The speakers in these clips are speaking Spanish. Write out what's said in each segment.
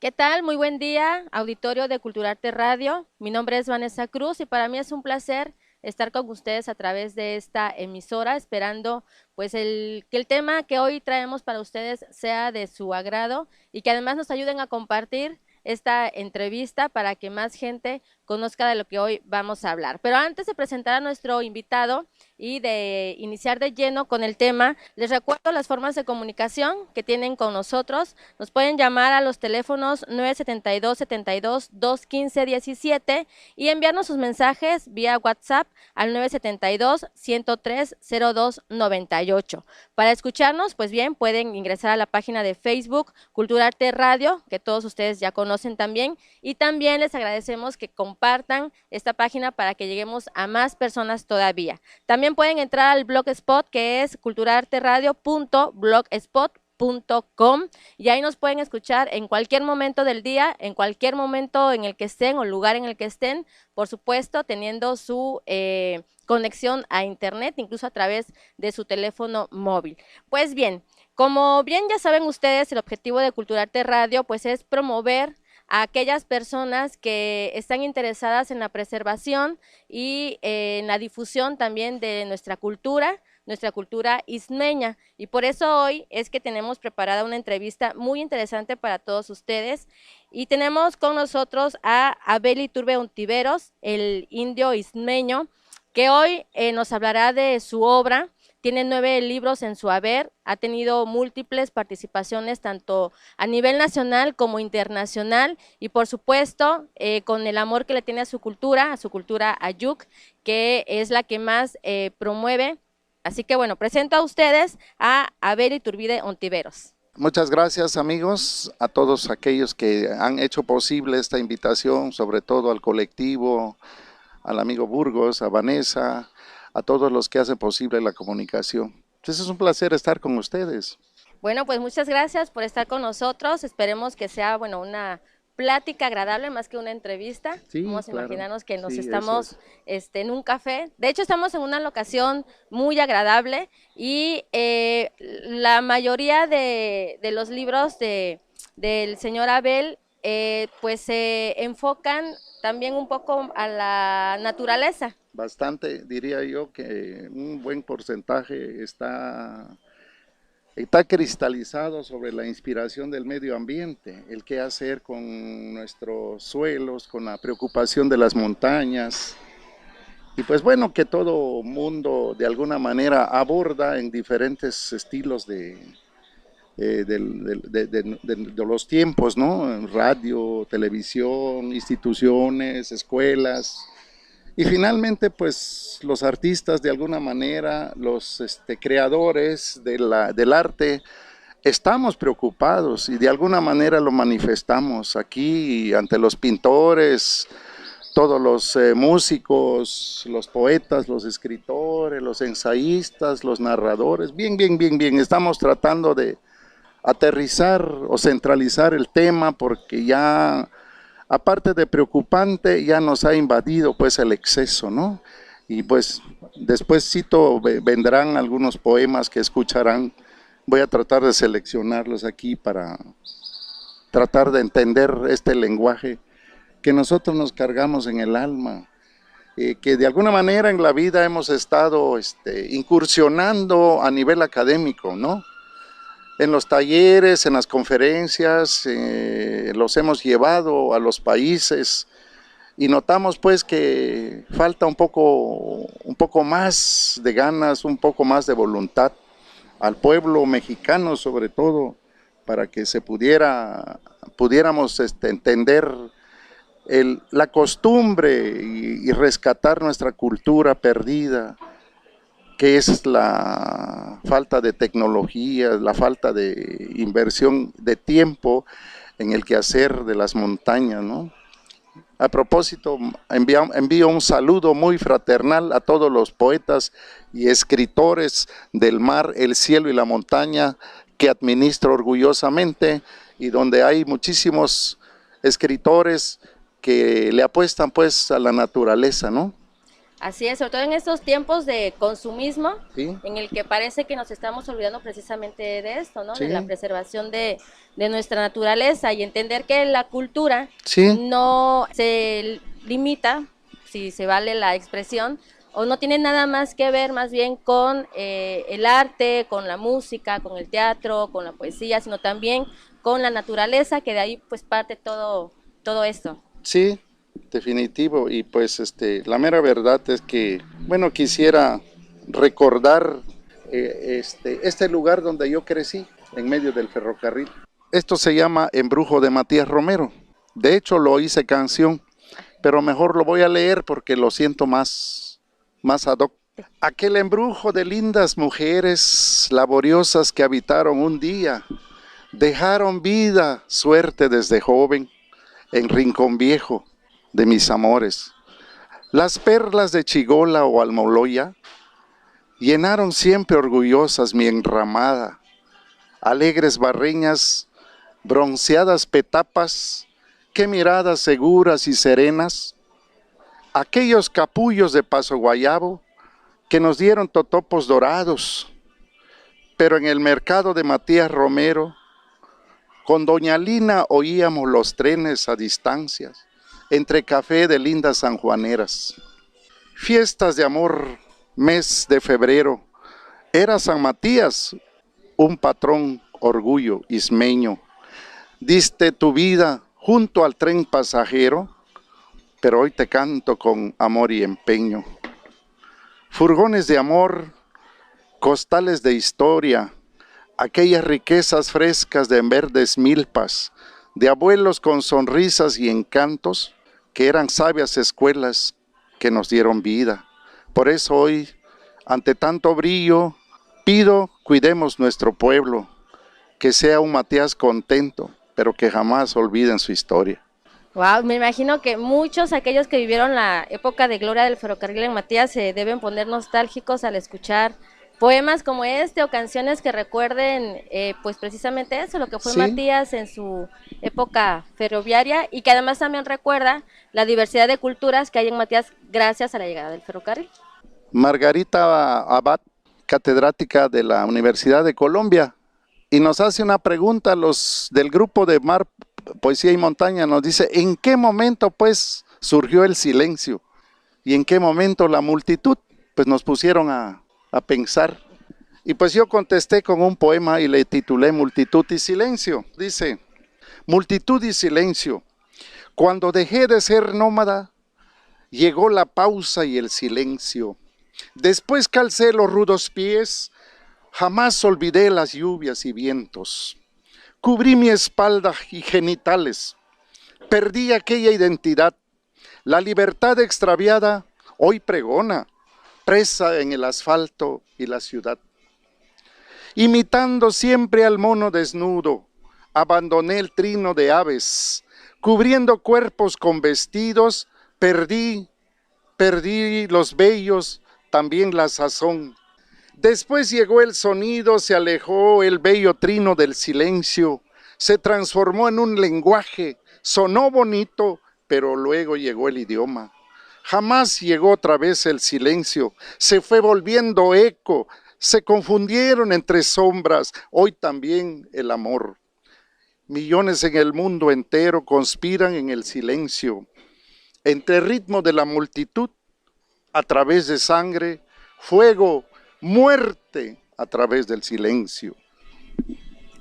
¿Qué tal? Muy buen día, auditorio de Culturarte Radio. Mi nombre es Vanessa Cruz y para mí es un placer estar con ustedes a través de esta emisora, esperando pues que el tema que hoy traemos para ustedes sea de su agrado y que además nos ayuden a compartir esta entrevista para que más gente conozca de lo que hoy vamos a hablar. Pero antes de presentar a nuestro invitado y de iniciar de lleno con el tema, les recuerdo las formas de comunicación que tienen con nosotros. Nos pueden llamar a los teléfonos 972-72-215-17 y enviarnos sus mensajes vía WhatsApp al 972-103-0298. Para escucharnos, pues bien, pueden ingresar a la página de Facebook Culturarte Radio, que todos ustedes ya conocen también, y también les agradecemos que compartan esta página para que lleguemos a más personas todavía. También pueden entrar al blogspot, que es culturarteradio.blogspot.com, y ahí nos pueden escuchar en cualquier momento del día, en cualquier momento en el que estén o lugar en el que estén, por supuesto teniendo su conexión a internet, incluso a través de su teléfono móvil. Pues bien, como bien ya saben ustedes, el objetivo de Culturarte Radio pues es promover a aquellas personas que están interesadas en la preservación y en la difusión también de nuestra cultura ismeña, y por eso hoy es que tenemos preparada una entrevista muy interesante para todos ustedes, y tenemos con nosotros a Abel Iturbe Ontiveros, el indio ismeño, que hoy nos hablará de su obra. Tiene 9 libros en su haber, ha tenido múltiples participaciones tanto a nivel nacional como internacional, y por supuesto con el amor que le tiene a su cultura ayuk, que es la que más promueve. Así que bueno, presento a ustedes a Abel Iturbide Ontiveros. Muchas gracias, amigos, a todos aquellos que han hecho posible esta invitación, sobre todo al colectivo, al amigo Burgos, a Vanessa, a todos los que hacen posible la comunicación. Entonces es un placer estar con ustedes. Bueno, pues muchas gracias por estar con nosotros. Esperemos que sea, bueno, una plática agradable más que una entrevista. Sí, Vamos a claro. imaginarnos que nos Sí, eso estamos es. en un café. De hecho, estamos en una locación muy agradable, y la mayoría de los libros del señor Abel pues se enfocan también un poco a la naturaleza. Bastante, diría yo que un buen porcentaje está cristalizado sobre la inspiración del medio ambiente, el qué hacer con nuestros suelos, con la preocupación de las montañas. Y pues bueno, que todo mundo de alguna manera aborda en diferentes estilos de los tiempos, ¿no? Radio, televisión, instituciones, escuelas. Y finalmente, pues los artistas de alguna manera, los creadores del arte, estamos preocupados y de alguna manera lo manifestamos aquí ante los pintores, todos los músicos, los poetas, los escritores, los ensayistas, los narradores. Bien, estamos tratando de aterrizar o centralizar el tema porque ya, aparte de preocupante, ya nos ha invadido pues el exceso, ¿no? Y pues despuésito vendrán algunos poemas que escucharán. Voy a tratar de seleccionarlos aquí para tratar de entender este lenguaje que nosotros nos cargamos en el alma, que de alguna manera en la vida hemos estado incursionando a nivel académico, ¿no? En los talleres, en las conferencias, los hemos llevado a los países y notamos pues que falta un poco más de ganas, un poco más de voluntad al pueblo mexicano sobre todo, para que pudiéramos entender la costumbre y rescatar nuestra cultura perdida, que es la falta de tecnología, la falta de inversión de tiempo en el quehacer de las montañas, ¿no? A propósito, envío un saludo muy fraternal a todos los poetas y escritores del mar, el cielo y la montaña que administro orgullosamente, y donde hay muchísimos escritores que le apuestan pues a la naturaleza, ¿no? Así es, sobre todo en estos tiempos de consumismo, Sí, en el que parece que nos estamos olvidando precisamente de esto, ¿no? De la sí, preservación de nuestra naturaleza y entender que la cultura sí, no se limita, si se vale la expresión, o no tiene nada más que ver más bien con el arte, con la música, con el teatro, con la poesía, sino también con la naturaleza, que de ahí pues parte todo esto. sí, definitivo. Y pues la mera verdad es que, bueno, quisiera recordar este lugar donde yo crecí, en medio del ferrocarril. Esto se llama Embrujo de Matías Romero. De hecho, lo hice canción, pero mejor lo voy a leer porque lo siento más ad hoc. Aquel embrujo de lindas mujeres laboriosas que habitaron un día, dejaron vida, suerte desde joven, en Rincón Viejo de mis amores. Las perlas de Chigola o Almoloya llenaron siempre orgullosas mi enramada, alegres barreñas, bronceadas petapas, qué miradas seguras y serenas, aquellos capullos de Paso Guayabo que nos dieron totopos dorados, pero en el mercado de Matías Romero, con doña Lina oíamos los trenes a distancias, entre café de lindas sanjuaneras. Fiestas de amor, mes de febrero, era San Matías, un patrón orgullo ismeño. Diste tu vida junto al tren pasajero, pero hoy te canto con amor y empeño. Furgones de amor, costales de historia, aquellas riquezas frescas de verdes milpas, de abuelos con sonrisas y encantos, que eran sabias escuelas que nos dieron vida. Por eso hoy, ante tanto brillo, pido cuidemos nuestro pueblo, que sea un Matías contento, pero que jamás olviden su historia. Wow, me imagino que muchos aquellos que vivieron la época de gloria del ferrocarril en Matías se deben poner nostálgicos al escuchar poemas como este o canciones que recuerden pues precisamente eso, lo que fue Sí, Matías en su época ferroviaria y que además también recuerda la diversidad de culturas que hay en Matías gracias a la llegada del ferrocarril. Margarita Abad, catedrática de la Universidad de Colombia, y nos hace una pregunta a los del grupo de Mar, Poesía y Montaña, nos dice, ¿en qué momento pues surgió el silencio? ¿Y en qué momento la multitud? Pues nos pusieron a pensar. Y pues yo contesté con un poema y le titulé Multitud y Silencio. Dice, multitud y silencio, cuando dejé de ser nómada, llegó la pausa y el silencio. Después calcé los rudos pies, jamás olvidé las lluvias y vientos. Cubrí mi espalda y genitales, perdí aquella identidad. La libertad extraviada hoy pregona, presa en el asfalto y la ciudad. Imitando siempre al mono desnudo, abandoné el trino de aves, cubriendo cuerpos con vestidos, perdí los bellos, también la sazón. Después llegó el sonido, se alejó el bello trino del silencio, se transformó en un lenguaje, sonó bonito, pero luego llegó el idioma. Jamás llegó otra vez el silencio, se fue volviendo eco, se confundieron entre sombras, hoy también el amor. Millones en el mundo entero conspiran en el silencio, entre el ritmo de la multitud, a través de sangre, fuego, muerte, a través del silencio.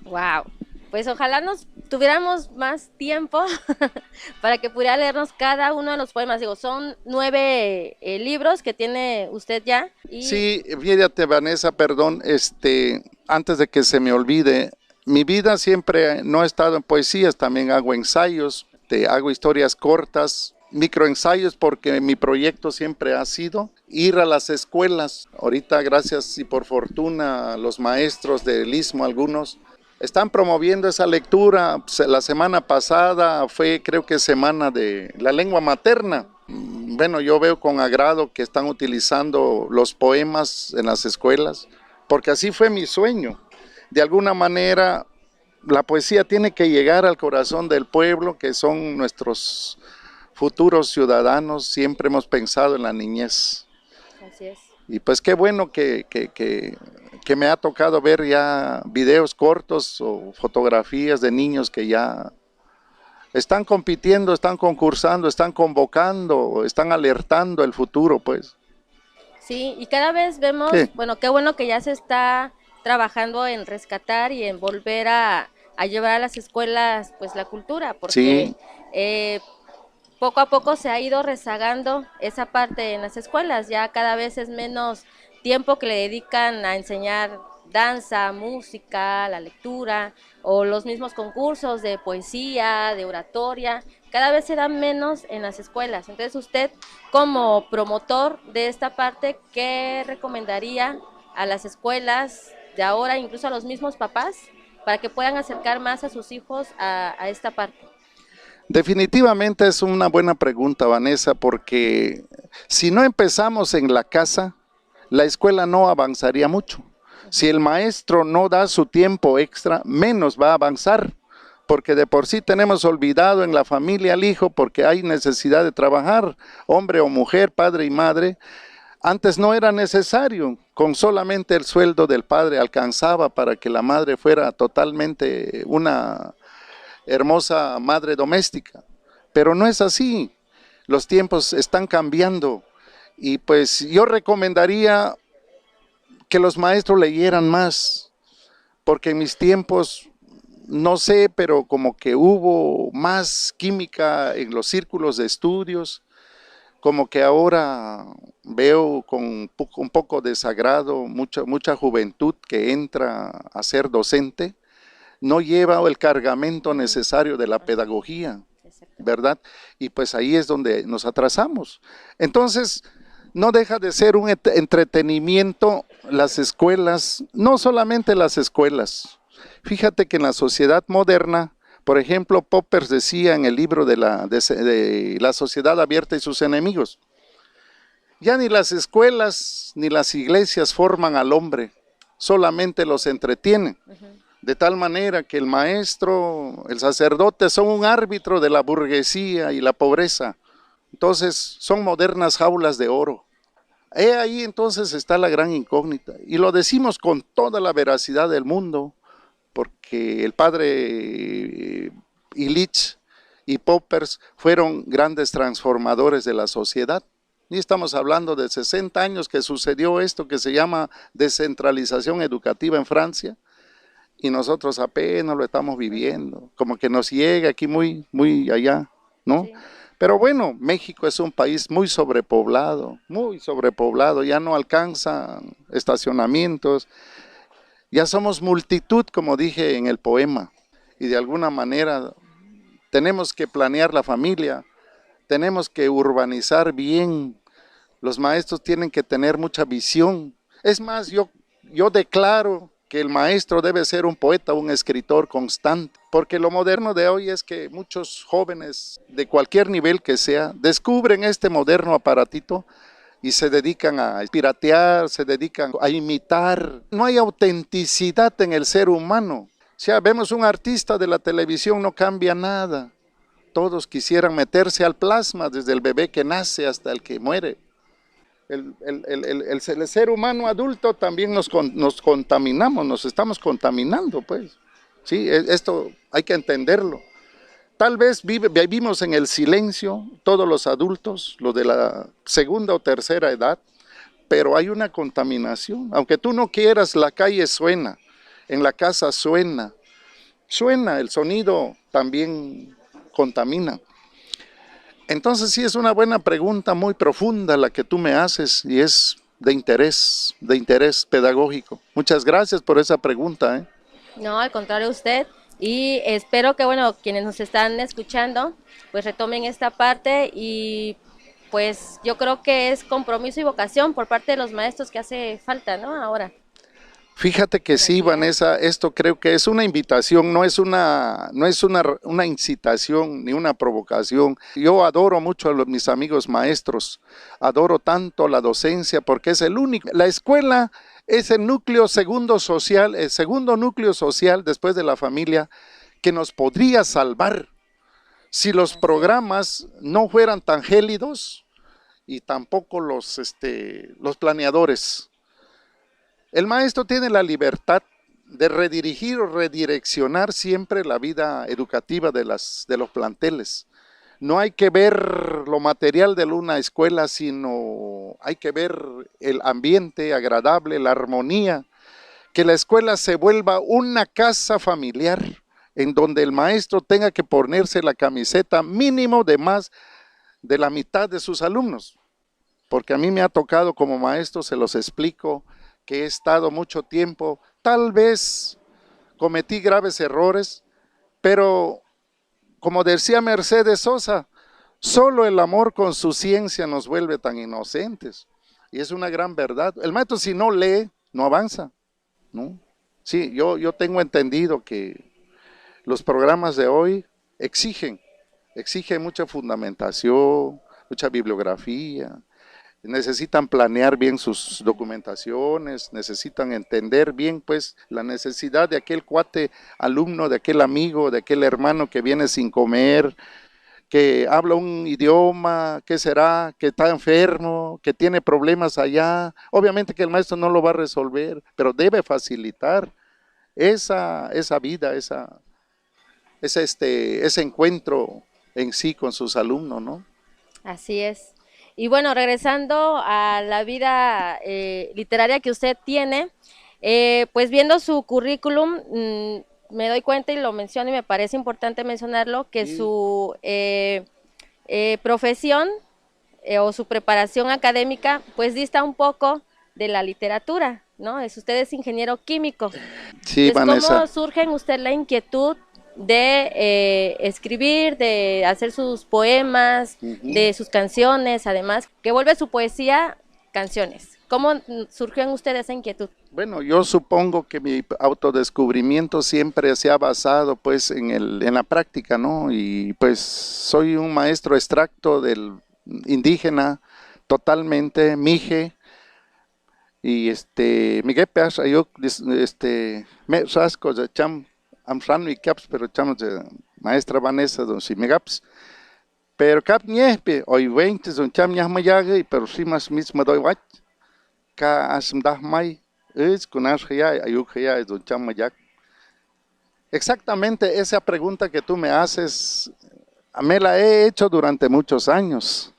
Wow. Pues ojalá nos tuviéramos más tiempo para que pudiera leernos cada uno de los poemas. Digo, son 9 libros que tiene usted ya. Y Sí, fíjate Vanessa, perdón, antes de que se me olvide, mi vida siempre no ha estado en poesías, también hago ensayos, hago historias cortas, microensayos, porque mi proyecto siempre ha sido ir a las escuelas. Ahorita, gracias y por fortuna, los maestros del Istmo, algunos, están promoviendo esa lectura. La semana pasada fue, creo que semana de la lengua materna. Bueno, yo veo con agrado que están utilizando los poemas en las escuelas, porque así fue mi sueño. De alguna manera, la poesía tiene que llegar al corazón del pueblo, que son nuestros futuros ciudadanos. Siempre hemos pensado en la niñez. Así es. Y pues qué bueno que me ha tocado ver ya videos cortos o fotografías de niños que ya están compitiendo, están concursando, están convocando, están alertando el futuro, pues. Sí, y cada vez vemos, Sí, bueno, qué bueno que ya se está trabajando en rescatar y en volver a llevar a las escuelas pues la cultura, porque sí, eh, poco a poco se ha ido rezagando esa parte en las escuelas, ya cada vez es menos tiempo que le dedican a enseñar danza, música, la lectura o los mismos concursos de poesía, de oratoria, cada vez se dan menos en las escuelas. Entonces usted, como promotor de esta parte, ¿qué recomendaría a las escuelas de ahora, incluso a los mismos papás, para que puedan acercar más a sus hijos a esta parte? definitivamente es una buena pregunta, Vanessa, porque si no empezamos en la casa, la escuela no avanzaría mucho. Si el maestro no da su tiempo extra, menos va a avanzar, porque de por sí tenemos olvidado en la familia al hijo porque hay necesidad de trabajar, hombre o mujer, padre y madre. Antes no era necesario, con solamente el sueldo del padre alcanzaba para que la madre fuera totalmente una hermosa madre doméstica, pero no es así, los tiempos están cambiando y pues yo recomendaría que los maestros leyeran más, porque en mis tiempos, no sé, pero como que hubo más química en los círculos de estudios, como que ahora veo con un poco de desagrado mucha juventud que entra a ser docente, no lleva el cargamento Ujú. necesario de la Así es, pedagogía, exactamente. ¿verdad? Y pues ahí es donde nos atrasamos. Entonces, no deja de ser un entretenimiento las escuelas, no solamente las escuelas. Fíjate que en la sociedad moderna, por ejemplo, Poppers decía en el libro de la sociedad abierta y sus enemigos, ya ni las escuelas ni las iglesias forman al hombre, solamente los entretienen. Ujú. De tal manera que el maestro, el sacerdote son un árbitro de la burguesía y la pobreza. Entonces son modernas jaulas de oro. He ahí entonces está la gran incógnita. Y lo decimos con toda la veracidad del mundo, porque el padre Illich y Poppers fueron grandes transformadores de la sociedad. Y estamos hablando de 60 años que sucedió esto que se llama descentralización educativa en Francia y nosotros apenas lo estamos Ujú. viviendo, como que nos llega aquí muy allá, ¿no? Sí. Pero bueno, México es un país muy sobrepoblado, ya no alcanzan estacionamientos, ya somos multitud, como dije en el poema, y de alguna manera tenemos que planear la familia, tenemos que urbanizar bien, los maestros tienen que tener mucha visión. Es más, yo declaro que el maestro debe ser un poeta, un escritor constante, porque lo moderno de hoy es que muchos jóvenes de cualquier nivel que sea descubren este moderno aparatito y se dedican a piratear, se dedican a imitar. No hay autenticidad en el ser humano. O sea, vemos un artista de la televisión, no cambia nada. Todos quisieran meterse al plasma, desde el bebé que nace hasta el que muere. El ser humano adulto también nos contaminamos, nos estamos contaminando, pues. Sí, esto hay que entenderlo. Tal vez vivimos en el silencio, todos los adultos, los de la segunda o tercera edad, pero hay una contaminación. Aunque tú no quieras, la calle suena, en la casa suena, el sonido también contamina. Entonces sí es una buena pregunta, muy profunda la que tú me haces y es de interés pedagógico. Muchas gracias por esa pregunta, ¿eh? No, al contrario usted. Y espero que, bueno, quienes nos están escuchando, pues retomen esta parte y pues yo creo que es compromiso y vocación por parte de los maestros que hace falta, ¿no? Ahora, Fíjate que en la sí, actualidad. Vanessa, esto creo que es una invitación, no es una incitación ni una provocación. Yo adoro mucho a mis amigos maestros, adoro tanto la docencia porque es el único. La escuela es el núcleo segundo social, el segundo núcleo social después de la familia que nos podría salvar si los Así es. programas no fueran tan gélidos y tampoco los planeadores. El maestro tiene la libertad de redirigir o redireccionar siempre la vida educativa de los planteles. No hay que ver lo material de una escuela, sino hay que ver el ambiente agradable, la armonía, que la escuela se vuelva una casa familiar en donde el maestro tenga que ponerse la camiseta mínimo de más de la mitad de sus alumnos. Porque a mí me ha tocado como maestro, se los explico, que he estado mucho tiempo, tal vez cometí graves errores, pero como decía Mercedes Sosa, solo el amor con su ciencia nos vuelve tan inocentes. Y es una gran verdad. El maestro si no lee, no avanza, ¿no? Sí, yo tengo entendido que los programas de hoy exigen mucha fundamentación, mucha bibliografía, necesitan planear bien sus documentaciones, necesitan entender bien pues la necesidad de aquel cuate alumno, de aquel amigo, de aquel hermano que viene sin comer, que habla un idioma, ¿qué será? Que está enfermo, que tiene problemas allá. Obviamente que el maestro no lo va a resolver, pero debe facilitar esa vida, ese encuentro en sí con sus alumnos, ¿no? Así es. Y bueno, regresando a la vida literaria que usted tiene, pues viendo su currículum, me doy cuenta y lo menciono y me parece importante mencionarlo, que Sí. su profesión o su preparación académica pues dista un poco de la literatura, ¿no? Usted es ingeniero químico. Sí, Entonces, Vanessa. ¿cómo surge en usted la inquietud de escribir, de hacer sus poemas, de sus canciones, además, que vuelve su poesía canciones? ¿Cómo surgió en usted esa inquietud? Bueno, yo supongo que mi autodescubrimiento siempre se ha basado pues en la práctica, ¿no? Y pues soy un maestro extracto del indígena totalmente, mije, y miguepeas, yo me rasco de cham, amrano y caps, pero chamos de maestra Vanessa, don si megaps, pero cap niespe, hoy 20, don cham ñahmayaga, pero si más mismo doy wach, ka asmdah mai, es con ayuk es don cham mayak. Exactamente esa pregunta que tú me haces, me la he hecho durante muchos años.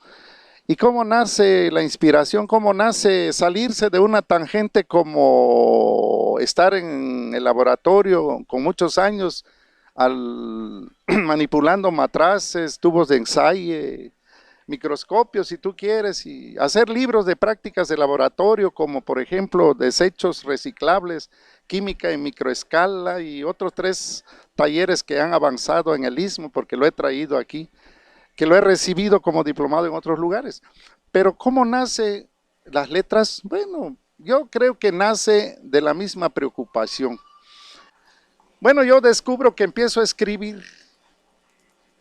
¿Y cómo nace la inspiración? ¿Cómo nace salirse de una tangente como estar en el laboratorio con muchos años manipulando matraces, tubos de ensayo, microscopios si tú quieres, y hacer libros de prácticas de laboratorio como por ejemplo desechos reciclables, química en microescala y otros 3 talleres que han avanzado en el Istmo porque lo he traído aquí, que lo he recibido como diplomado en otros lugares. Pero ¿cómo nace las letras? Bueno, yo creo que nace de la misma preocupación. Bueno, yo descubro que empiezo a escribir,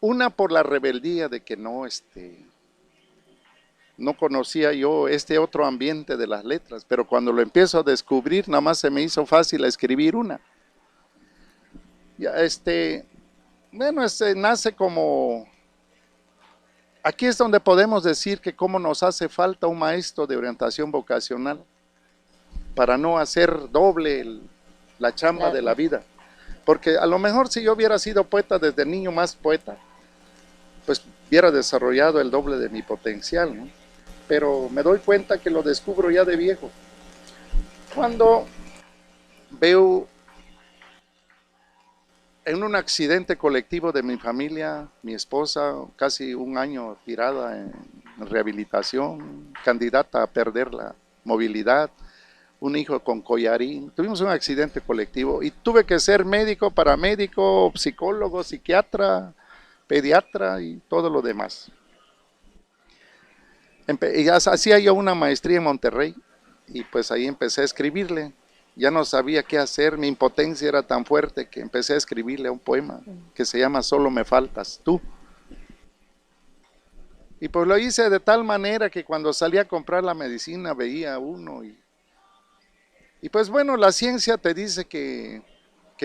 una por la rebeldía de que no conocía yo este otro ambiente de las letras, pero cuando lo empiezo a descubrir, nada más se me hizo fácil escribir una. Ya, bueno, nace como... Aquí es donde podemos decir que cómo nos hace falta un maestro de orientación vocacional para no hacer doble la chamba de la vida. Porque a lo mejor si yo hubiera sido poeta desde niño, más poeta, pues hubiera desarrollado el doble de mi potencial, ¿no? Pero me doy cuenta que lo descubro ya de viejo. Cuando veo en un accidente colectivo de mi familia, mi esposa, casi un año tirada en rehabilitación, candidata a perder la movilidad, un hijo con collarín, tuvimos un accidente colectivo y tuve que ser médico, paramédico, psicólogo, psiquiatra, pediatra y todo lo demás. Y hacía yo una maestría en Monterrey y pues ahí empecé a escribirle. Ya no sabía qué hacer, mi impotencia era tan fuerte que empecé a escribirle un poema que se llama Solo me faltas tú. Y pues lo hice de tal manera que cuando salía a comprar la medicina veía uno y pues bueno, la ciencia te dice que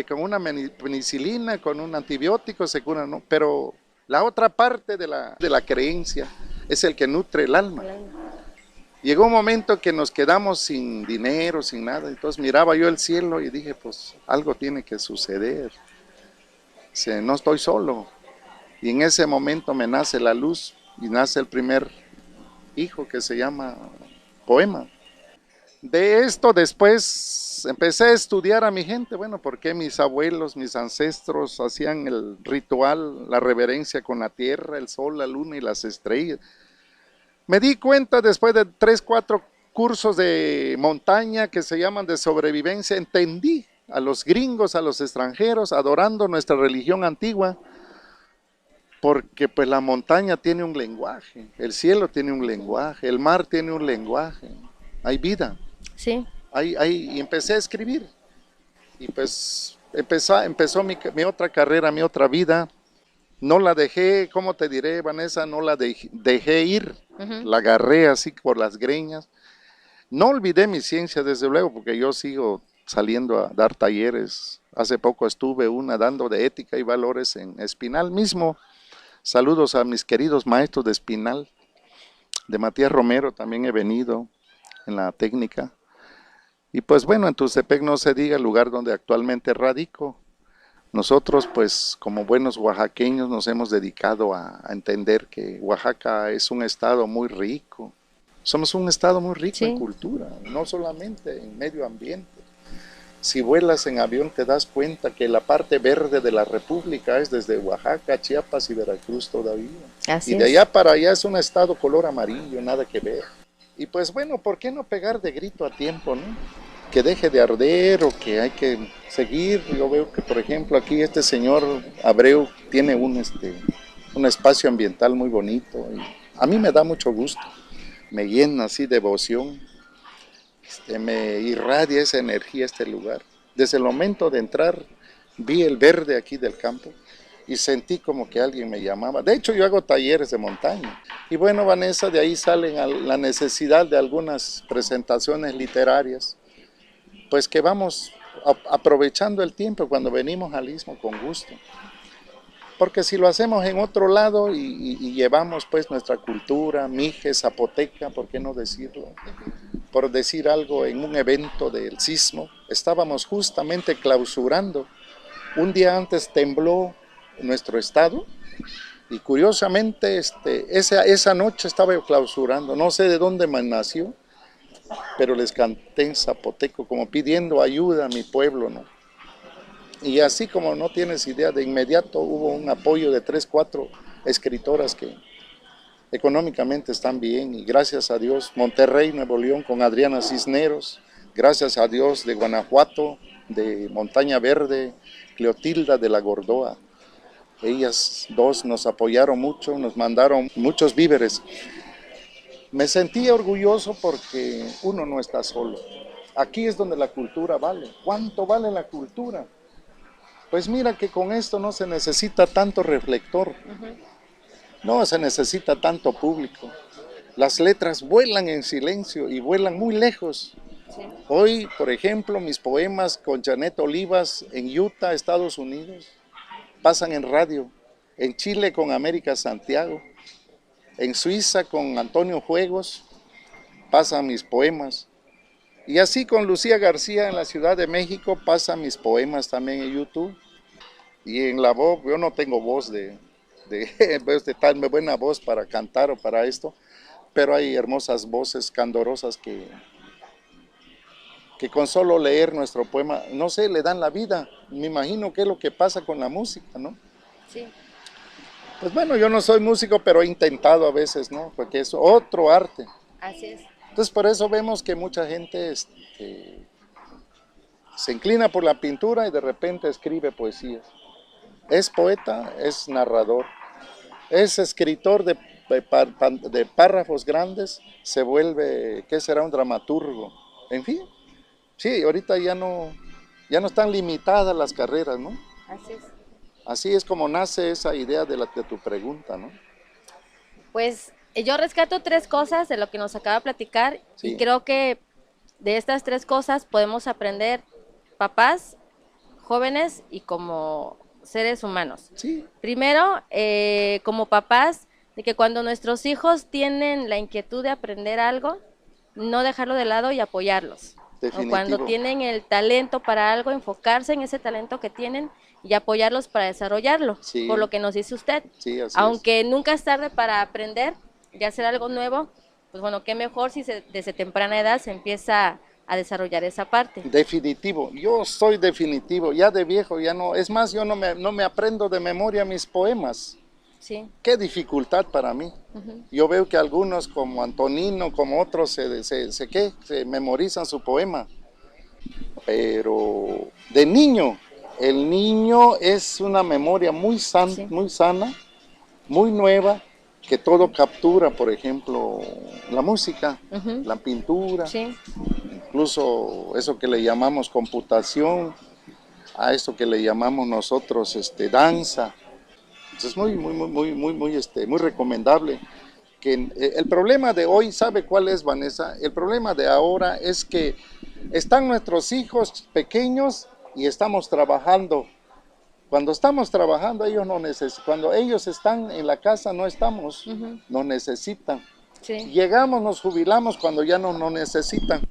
con una penicilina, con un antibiótico se cura, ¿no? Pero la otra parte de la creencia es el que nutre el alma. Llegó un momento que nos quedamos sin dinero, sin nada, entonces miraba yo el cielo y dije, pues algo tiene que suceder, no estoy solo. Y en ese momento me nace la luz y nace el primer hijo que se llama Poema. De esto después empecé a estudiar a mi gente, bueno, porque mis abuelos, mis ancestros hacían el ritual, la reverencia con la tierra, el sol, la luna y las estrellas. Me di cuenta después de 3, 4 cursos de montaña que se llaman de sobrevivencia, entendí a los gringos, a los extranjeros, adorando nuestra religión antigua, porque pues la montaña tiene un lenguaje, el cielo tiene un lenguaje, el mar tiene un lenguaje, hay vida. Sí. Y empecé a escribir, y pues empezó mi otra carrera, mi otra vida. No la dejé, ¿cómo te diré, Vanessa? No la dejé ir, la agarré así por las greñas. No olvidé mi ciencia, desde luego, porque yo sigo saliendo a dar talleres. Hace poco estuve dando de ética y valores en Espinal mismo. Saludos a mis queridos maestros de Espinal, de Matías Romero, también he venido en la técnica. Y pues bueno, en Tuxtepec no se diga, el lugar donde actualmente radico. Nosotros, pues, como buenos oaxaqueños, nos hemos dedicado a entender que Oaxaca es un estado muy rico. Somos un estado muy rico en cultura, no solamente en medio ambiente. Si vuelas en avión te das cuenta que la parte verde de la República es desde Oaxaca, Chiapas y Veracruz todavía. Así y de allá para allá es un estado color amarillo, nada que ver. Y pues bueno, ¿por qué no pegar de grito a tiempo, no? Que deje de arder o que hay que seguir. Yo veo que, por ejemplo, aquí este señor Abreu tiene un espacio ambiental muy bonito. Y a mí me da mucho gusto, me llena así de devoción, me irradia esa energía este lugar. Desde el momento de entrar, vi el verde aquí del campo y sentí como que alguien me llamaba. De hecho, yo hago talleres de montaña. Y bueno, Vanessa, de ahí salen la necesidad de algunas presentaciones literarias, pues que vamos aprovechando el tiempo cuando venimos al Istmo con gusto. Porque si lo hacemos en otro lado y llevamos pues nuestra cultura, mije, zapoteca, ¿por qué no decirlo? Por decir algo, en un evento del sismo, estábamos justamente clausurando. Un día antes tembló nuestro estado y curiosamente esa noche estaba yo clausurando, no sé de dónde me nació, pero les canté en zapoteco como pidiendo ayuda a mi pueblo, ¿no? Y así como no tienes idea, de inmediato hubo un apoyo de 3, 4 escritoras que económicamente están bien, y gracias a Dios, Monterrey, Nuevo León, con Adriana Cisneros, gracias a Dios, de Guanajuato, de Montaña Verde, Cleotilda de la Gordoa. Ellas dos nos apoyaron mucho, nos mandaron muchos víveres. Me sentí orgulloso porque uno no está solo. Aquí es donde la cultura vale. ¿Cuánto vale la cultura? Pues mira que con esto no se necesita tanto reflector, no se necesita tanto público. Las letras vuelan en silencio y vuelan muy lejos. Sí. Hoy, por ejemplo, mis poemas con Janet Olivas en Utah, Estados Unidos, pasan en radio. En Chile con América Santiago. En Suiza con Antonio Juegos pasan mis poemas. Y así con Lucía García en la Ciudad de México pasan mis poemas también en YouTube. Y en la voz, yo no tengo voz de tan buena voz para cantar o para esto, pero hay hermosas voces candorosas que con solo leer nuestro poema, no sé, le dan la vida. Me imagino que es lo que pasa con la música, ¿no? Sí. Pues bueno, yo no soy músico, pero he intentado a veces, ¿no? Porque es otro arte. Así es. Entonces por eso vemos que mucha gente se inclina por la pintura y de repente escribe poesías. Es poeta, es narrador, es escritor de párrafos grandes, se vuelve, ¿qué será? Un dramaturgo. En fin, sí, ahorita ya no están limitadas las carreras, ¿no? Así es. Así es como nace esa idea de tu pregunta, ¿no? Pues yo rescato 3 cosas de lo que nos acaba de platicar, sí. Y creo que de estas 3 cosas podemos aprender papás, jóvenes y como seres humanos. Sí. Primero, como papás, de que cuando nuestros hijos tienen la inquietud de aprender algo, no dejarlo de lado y apoyarlos. O cuando Definitivo. tienen el talento para algo, enfocarse en ese talento que tienen y apoyarlos para desarrollarlo, Sí, por lo que nos dice usted. sí, así es. Aunque nunca es tarde para aprender y hacer algo nuevo, pues bueno, qué mejor si desde temprana edad se empieza a desarrollar esa parte. Definitivo, yo soy definitivo, ya de viejo ya no, es más, yo no me aprendo de memoria mis poemas. Sí. Qué dificultad para mí. Yo veo que algunos como Antonino, como otros, se memorizan su poema. Pero de niño, el niño es una memoria Sí. muy sana, muy nueva, que todo captura, por ejemplo, la música, la pintura, Sí. incluso eso que le llamamos computación, a esto que le llamamos nosotros danza. Es muy recomendable. Que el problema de hoy, ¿sabe cuál es, Vanessa? El problema de ahora es que están nuestros hijos pequeños y estamos trabajando. Cuando estamos trabajando, ellos no necesitan. Cuando ellos están en la casa, no estamos, nos necesitan. Sí. Llegamos, nos jubilamos cuando ya no nos necesitan.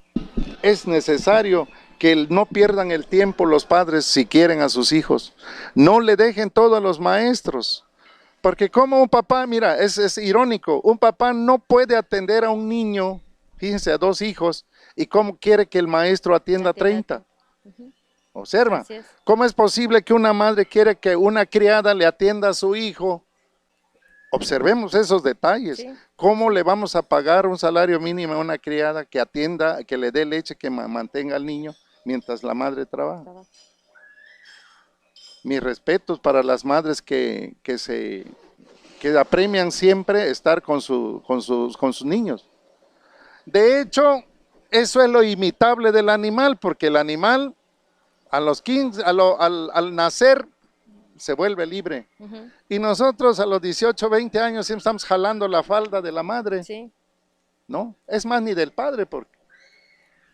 Es necesario que no pierdan el tiempo los padres si quieren a sus hijos. No le dejen todo a los maestros. Porque como un papá, mira, es irónico, un papá no puede atender a un niño, fíjense, a 2 hijos, y cómo quiere que el maestro atienda a 30. Observa, Así es. ¿cómo es posible que una madre quiere que una criada le atienda a su hijo? Observemos esos detalles. Sí. ¿Cómo le vamos a pagar un salario mínimo a una criada que atienda, que le dé leche, que mantenga al niño mientras la madre trabaja? Mis respetos para las madres que apremian siempre estar con sus niños. De hecho, eso es lo imitable del animal, porque el animal a los 15, al nacer se vuelve libre. Y nosotros a los 18, 20 años siempre estamos jalando la falda de la madre. Sí. ¿No? Es más, ni del padre, porque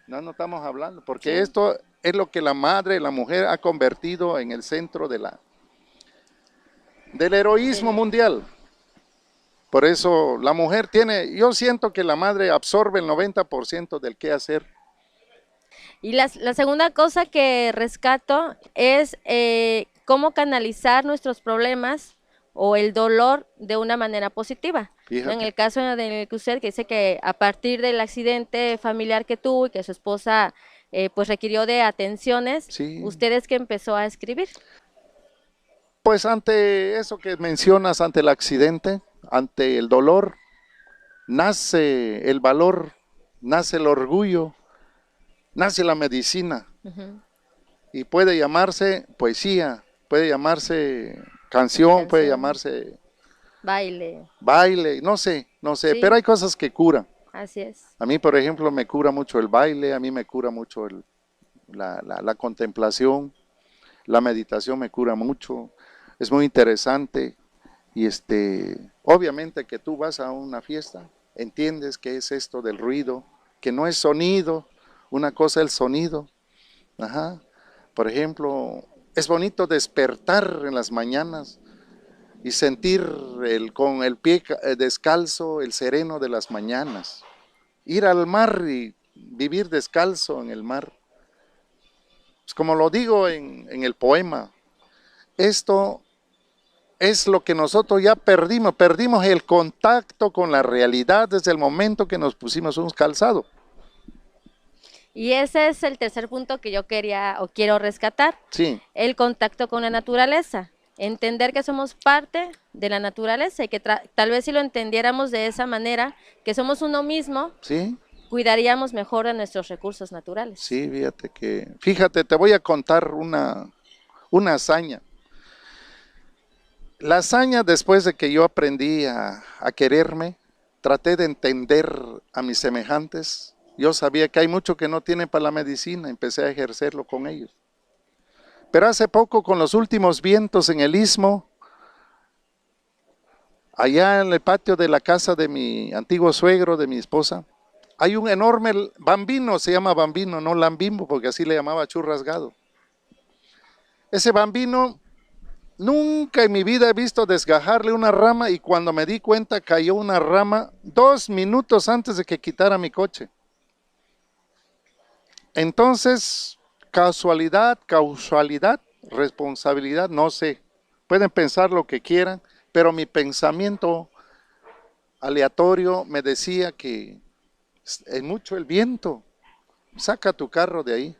no estamos hablando, porque Sí. esto es lo que la madre, la mujer ha convertido en el centro del heroísmo mundial. Por eso la mujer yo siento que la madre absorbe el 90% del qué hacer. Y la segunda cosa que rescato es cómo canalizar nuestros problemas o el dolor de una manera positiva. Fíjate. En el caso del que usted que dice que a partir del accidente familiar que tuvo y que su esposa pues requirió de atenciones, Sí. ¿usted que empezó a escribir? Pues ante eso que mencionas, ante el accidente, ante el dolor, nace el valor, nace el orgullo, nace la medicina. Y puede llamarse poesía, puede llamarse canción, puede llamarse baile, no sé, sí. Pero hay cosas que curan. Así es. A mí, por ejemplo, me cura mucho el baile, a mí me cura mucho la contemplación, la meditación me cura mucho, es muy interesante. Y obviamente que tú vas a una fiesta, entiendes qué es esto del ruido, que no es sonido, una cosa es el sonido. Ajá. Por ejemplo, es bonito despertar en las mañanas y sentir con el pie descalzo el sereno de las mañanas. Ir al mar y vivir descalzo en el mar. Pues como lo digo en el poema, esto es lo que nosotros ya perdimos el contacto con la realidad desde el momento que nos pusimos un calzado. Y ese es el tercer punto que yo quiero rescatar. Sí. El contacto con la naturaleza. Entender que somos parte de la naturaleza y que tal vez si lo entendiéramos de esa manera, que somos uno mismo, sí, cuidaríamos mejor de nuestros recursos naturales. Sí, fíjate, te voy a contar una hazaña. La hazaña después de que yo aprendí a quererme, traté de entender a mis semejantes. Yo sabía que hay mucho que no tienen para la medicina, empecé a ejercerlo con ellos. Pero hace poco, con los últimos vientos en el istmo, allá en el patio de la casa de mi antiguo suegro, de mi esposa, hay un enorme bambino, se llama bambino, no lambimbo, porque así le llamaba churrasgado. Ese bambino Nunca en mi vida he visto desgajarle una rama y cuando me di cuenta cayó una rama 2 minutos antes de que quitara mi coche. Entonces, causalidad, responsabilidad, no sé. Pueden pensar lo que quieran, pero mi pensamiento aleatorio me decía que es mucho el viento. Saca tu carro de ahí.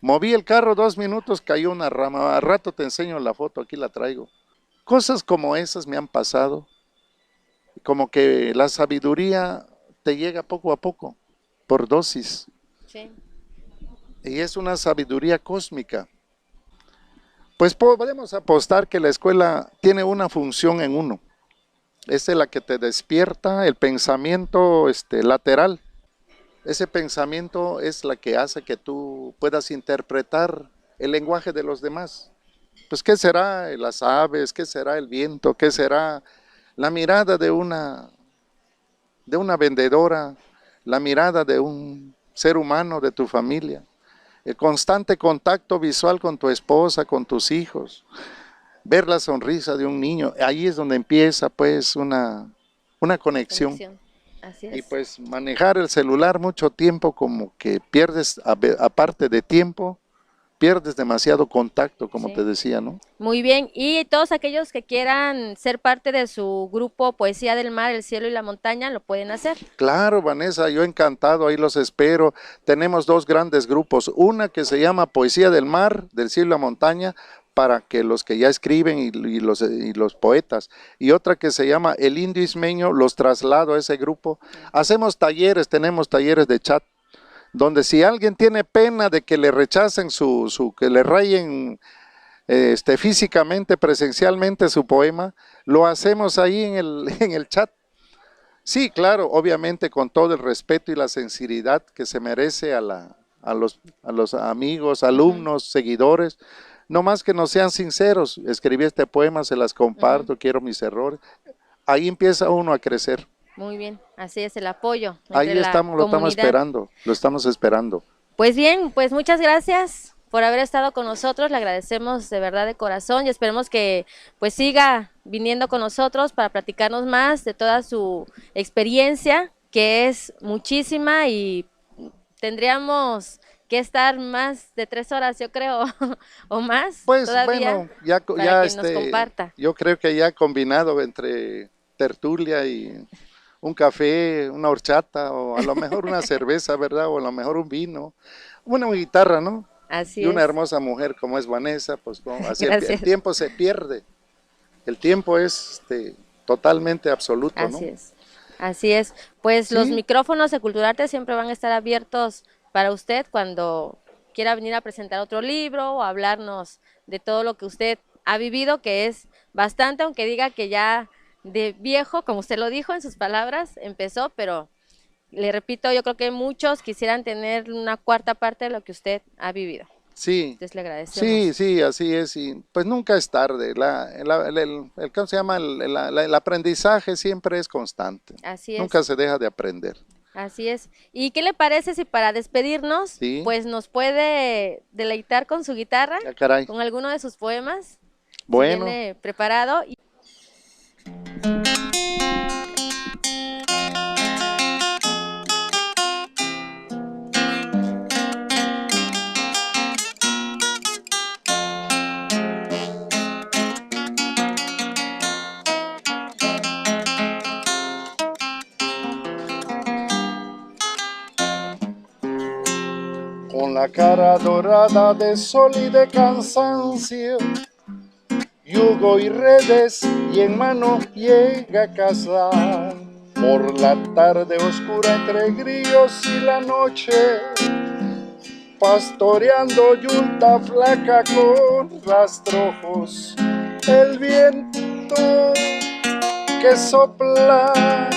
Moví el carro 2 minutos, cayó una rama. A rato te enseño la foto, aquí la traigo. Cosas como esas me han pasado. Como que la sabiduría te llega poco a poco, por dosis. Sí. Y es una sabiduría cósmica. Pues podemos apostar que la escuela tiene una función en uno. Esa es la que te despierta el pensamiento lateral. Ese pensamiento es la que hace que tú puedas interpretar el lenguaje de los demás. Pues, ¿qué será las aves? ¿Qué será el viento? ¿Qué será la mirada de una vendedora? La mirada de un ser humano de tu familia. El constante contacto visual con tu esposa, con tus hijos. Ver la sonrisa de un niño. Ahí es donde empieza pues una conexión. Así Y es. pues manejar el celular mucho tiempo como que pierdes, aparte de tiempo, pierdes demasiado contacto, como Sí. te decía, ¿no? Muy bien, y todos aquellos que quieran ser parte de su grupo Poesía del Mar, el Cielo y la Montaña, lo pueden hacer. Claro, Vanessa, yo encantado, ahí los espero. Tenemos 2 grandes grupos, una que se llama Poesía del Mar, del Cielo y la Montaña, para que los que ya escriben y los poetas, y otra que se llama El Indio Ismeño, los traslado a ese grupo. Hacemos talleres, tenemos talleres de chat, donde si alguien tiene pena de que le rechacen que le rayen físicamente, presencialmente su poema, lo hacemos ahí en el chat. Sí, claro, obviamente con todo el respeto y la sinceridad que se merece a los amigos, alumnos, seguidores, no más que no sean sinceros. Escribí este poema, se las comparto, quiero mis errores. Ahí empieza uno a crecer. Muy bien, así es el apoyo entre Ahí la estamos, lo estamos comunidad. esperando, lo estamos esperando. Pues bien, pues muchas gracias por haber estado con nosotros, le agradecemos de verdad de corazón y esperemos que pues siga viniendo con nosotros para platicarnos más de toda su experiencia, que es muchísima y tendríamos que estar más de 3 horas, yo creo, o más Pues todavía, bueno, ya para que nos comparta. yo creo que ya combinado entre tertulia y un café, una horchata, o a lo mejor una cerveza, ¿verdad? O a lo mejor un vino, una guitarra, ¿no? Así Y una es. hermosa mujer como es Vanessa, pues así el Gracias. tiempo se pierde. El tiempo es totalmente absoluto, ¿no? Así es. Así es. Pues los Sí, micrófonos de Culturarte siempre van a estar abiertos para usted cuando quiera venir a presentar otro libro o hablarnos de todo lo que usted ha vivido, que es bastante, aunque diga que ya de viejo, como usted lo dijo en sus palabras, empezó, pero le repito, yo creo que muchos quisieran tener una cuarta parte de lo que usted ha vivido. sí, Entonces le sí, agradecemos. sí, así es. Y pues nunca es tarde. ¿Cómo se llama? El aprendizaje siempre es constante. Así es. Nunca se deja de aprender. Así es. ¿Y qué le parece si para despedirnos, Sí. pues nos puede deleitar con su guitarra, Ah, caray. con alguno de sus poemas? Bueno. Si viene preparado. Con la cara dorada de sol y de cansancio, yugo y redes y en mano llega a casa. Por la tarde oscura entre grillos y la noche, pastoreando yunta flaca con rastrojos, el viento que sopla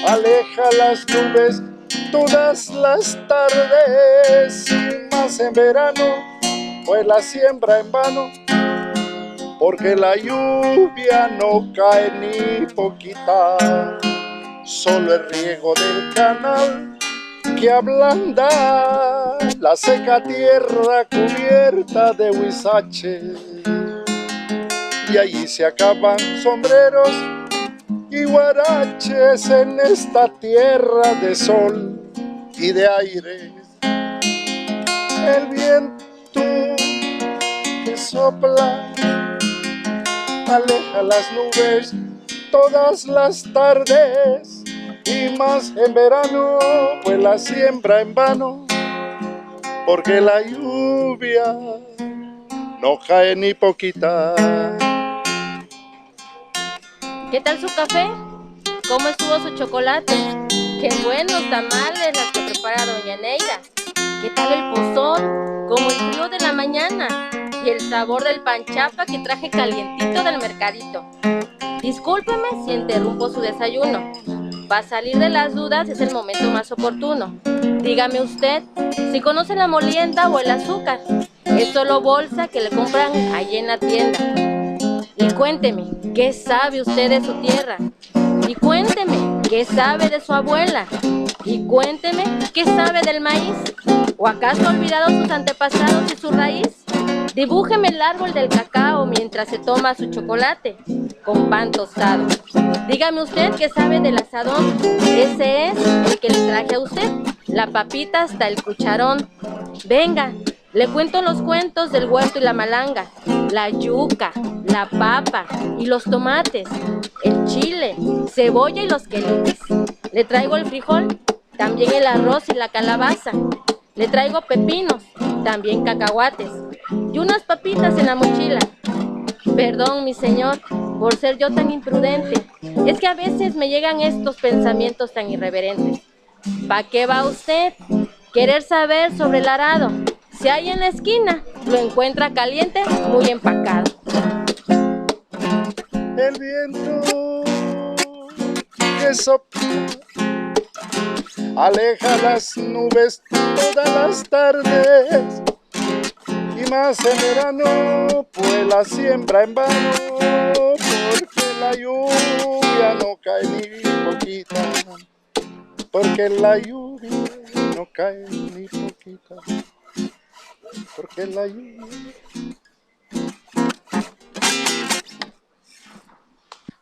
aleja las nubes todas las tardes, y más en verano fue la siembra en vano, porque la lluvia no cae ni poquita, solo el riego del canal que ablanda la seca tierra cubierta de huizache. y allí se acaban sombreros y guaraches en esta tierra de sol y de aire. El viento que sopla aleja las nubes todas las tardes y más en verano, pues la siembra en vano, porque la lluvia no cae ni poquita. ¿Qué tal su café? ¿Cómo estuvo su chocolate? ¡Qué buenos tamales las que prepara doña Neida! ¿Qué tal el pozón? Como el frío de la mañana y el sabor del panchapa que traje calientito del mercadito. Discúlpeme si interrumpo su desayuno. Para salir de las dudas es el momento más oportuno. Dígame usted si conoce la molienda o el azúcar. Es solo bolsa que le compran allí en la tienda. Y cuénteme, ¿qué sabe usted de su tierra? Y cuénteme, ¿qué sabe de su abuela? Y cuénteme, ¿qué sabe del maíz? ¿O acaso ha olvidado sus antepasados y su raíz? Dibújeme el árbol del cacao mientras se toma su chocolate con pan tostado. Dígame usted qué sabe del asadón. Ese es el que le traje a usted, la papita hasta el cucharón. Venga, le cuento los cuentos del huerto y la malanga, la yuca, la papa y los tomates, el chile, cebolla y los quelites. Le traigo el frijol, también el arroz y la calabaza. Le traigo pepinos, también cacahuates y unas papitas en la mochila. Perdón, mi señor, por ser yo tan imprudente. Es que a veces me llegan estos pensamientos tan irreverentes. ¿Pa' qué va usted? ¿Querer saber sobre el arado? Si hay en la esquina, lo encuentra caliente, muy empacado. El viento que sopla aleja las nubes todas las tardes y más en verano, pues la siembra en vano, porque la lluvia no cae ni poquita, porque la lluvia no cae ni poquita, porque la lluvia.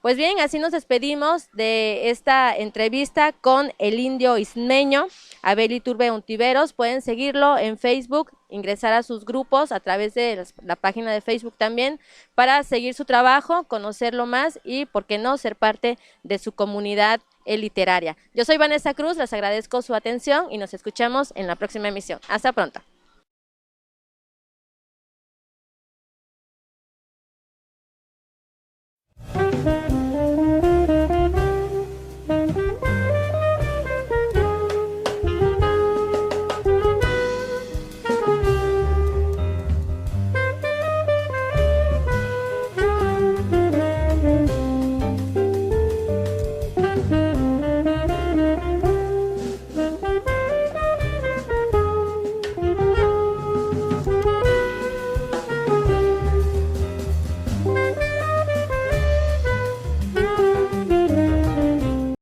Pues bien, así nos despedimos de esta entrevista con el indio ismeño, Abel Iturbe Ontiveros. Pueden seguirlo en Facebook, ingresar a sus grupos a través de la página de Facebook también, para seguir su trabajo, conocerlo más y, por qué no, ser parte de su comunidad literaria. Yo soy Vanessa Cruz, les agradezco su atención y nos escuchamos en la próxima emisión. Hasta pronto.